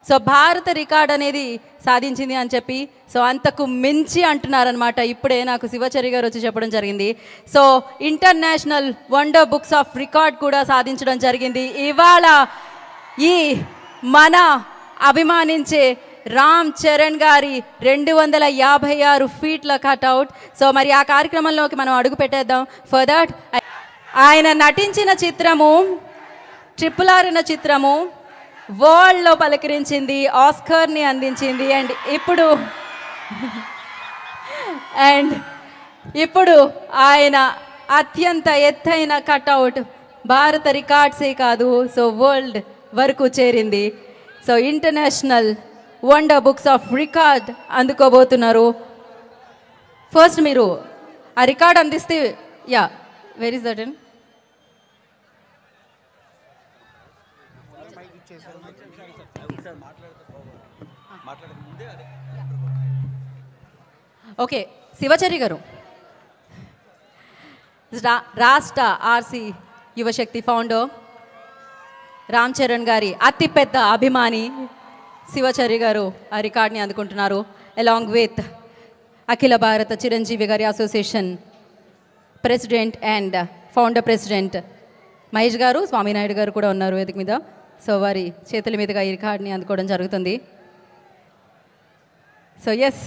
So భారత record అనేది సాధించింది అని చెప్పి సో అంతకు మించి అంటున్నారనమాట. ఇప్పుడే నాకు శివచరి గారు వచ్చి చెప్పడం జరిగింది. So international wonder books of record కూడా సాధించడం జరిగింది. ఇవాళ ఈ మన అభిమానించే రామ్ చరణ్ గారి 256 ఫీట్ల కట్అవుట్. సో మరి ఆ కార్యక్రమంలోకి మనం అడుగు పెట్టేద్దాం. ఫర్ దట్ ఆయన నటించిన చిత్రము RRR అనే చిత్రము వరల్డ్లో పలకరించింది, ఆస్కర్ని అందించింది. అండ్ ఇప్పుడు ఆయన అత్యంత ఎత్తైన కట్అవుట్ భారత రికార్డ్సే కాదు, సో వరల్డ్ వరకు చేరింది. So international wonder books of record అందుకోబోతున్నారు. ఫస్ట్ మీరు ఆ రికార్డ్ అందిస్తే, yeah where is that? Okay, Shivachari గారు, రాష్ట్ర ఆర్సి యువశక్తి ఫౌండర్ రామ్ చరణ్ గారి అతిపెద్ద అభిమాని శివచరి గారు ఆ రికార్డ్ని అందుకుంటున్నారు. అలాంగ్ విత్ అఖిల భారత చిరంజీవి గారి association president and founder president Mahesh గారు, స్వామినాయుడు గారు కూడా ఉన్నారు వేదిక మీద. సో వారి చేతుల మీదుగా ఈ రికార్డ్ని అందుకోవడం జరుగుతుంది. సో ఎస్,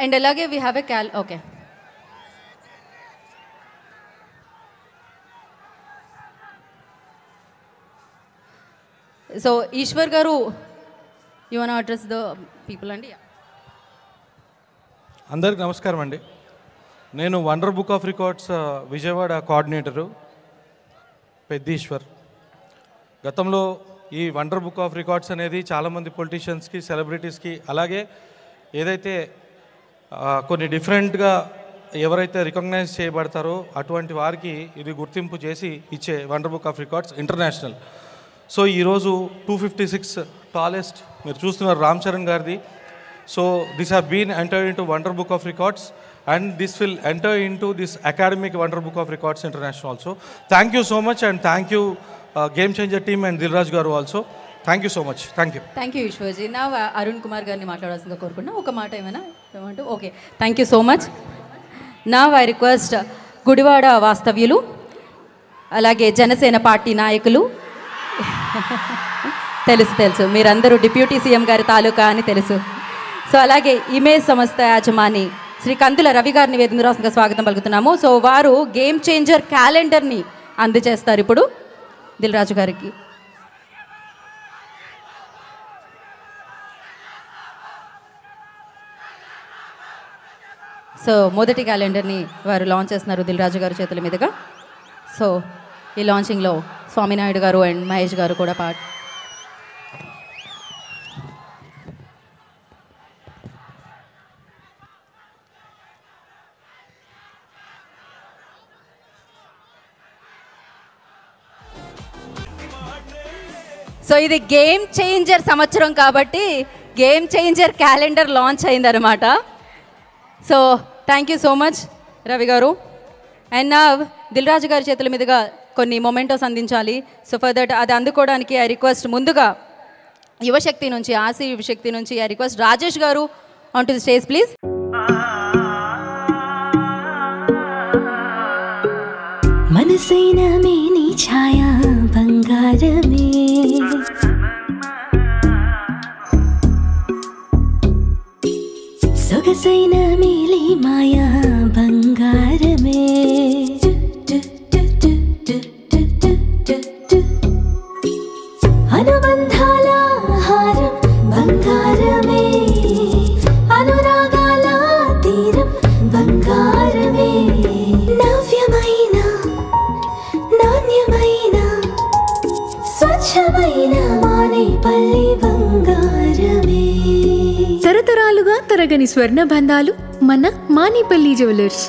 అండ్ అలాగే we have a okay, so Eshwar గారు, you want to address the people అండి. అందరికి నమస్కారం అండి. నేను wonder book of records Vijayawada coordinator Peddeeshwar. గతంలో ఈ వండర్ బుక్ ఆఫ్ రికార్డ్స్ అనేది చాలామంది పొలిటీషియన్స్కి, సెలబ్రిటీస్కి, అలాగే ఏదైతే కొన్ని డిఫరెంట్గా ఎవరైతే రికగ్నైజ్ చేయబడతారో అటువంటి వారికి ఇది గుర్తింపు చేసి ఇచ్చే wonder book of records international. So ఈరోజు 256 టాలెస్ట్ మీరు చూస్తున్నారు రామ్ చరణ్ గారిది. So this have been entered into wonder book of records and this will enter into this academic wonder book of records international also. Thank you so much and thank you game changer team and Dil Raju గారు also. Thank you so much. Thank you ఈశ్వర్జీ. నా అరుణ్ కుమార్ గారిని మాట్లాడాల్సిందిగా కోరుకున్నా. ఒక మాట ఏమైనా ఏమంటూ? Okay, thank you so much. నా ఐ రిక్వెస్ట్ గుడివాడ వాస్తవ్యులు, అలాగే జనసేన పార్టీ నాయకులు, తెలుసు మీరందరూ డిప్యూటీ సీఎం గారి తాలూకా అని తెలుసు. సో అలాగే ఇమేజ్ సంస్థ యాజమాని శ్రీ కందుల రవి గారిని వేదిక రాష్ట్రంగా స్వాగతం పలుకుతున్నాము. సో వారు గేమ్ చేంజర్ క్యాలెండర్ని అందజేస్తారు ఇప్పుడు దిల్ రాజు గారికి. సో మొదటి క్యాలెండర్ని వారు లాంచ్ చేస్తున్నారు దిల్ రాజు గారి చేతుల మీదుగా. సో ఈ లాంచింగ్లో స్వామినాయుడు గారు అండ్ మహేష్ గారు కూడా పార్ట్. సో ఇది గేమ్ చేంజర్ సంవత్సరం కాబట్టి గేమ్ చేంజర్ క్యాలెండర్ లాంచ్ అయిందనమాట. So thank you so much Ravi గారు. అండ్ నా దిల్ రాజు గారి చేతుల మీదుగా కొన్ని మొమెంటోస్ అందించాలి. సో ఫర్ దట్ అది అందుకోవడానికి ఐ రిక్వెస్ట్ ముందుగా యువశక్తి నుంచి, ఆర్సీ యువశక్తి నుంచి ఐ రిక్వెస్ట్ రాజేష్ గారు on to the stage please. మనసైన మేని ఛాయా బంగారమే, సొగసైన మేలి మాయా బంగారమే, అనుబంధాల హారం బంగారమే, అనురాగాల తీరం బంగారమే, నవ్యమైన నాణ్యమైన స్వచ్ఛమైన మానేపల్లి బంగారమే. తరతరాలుగా తరగని స్వర్ణ బంధాలు మన మానేపల్లి జ్యువెలర్స్.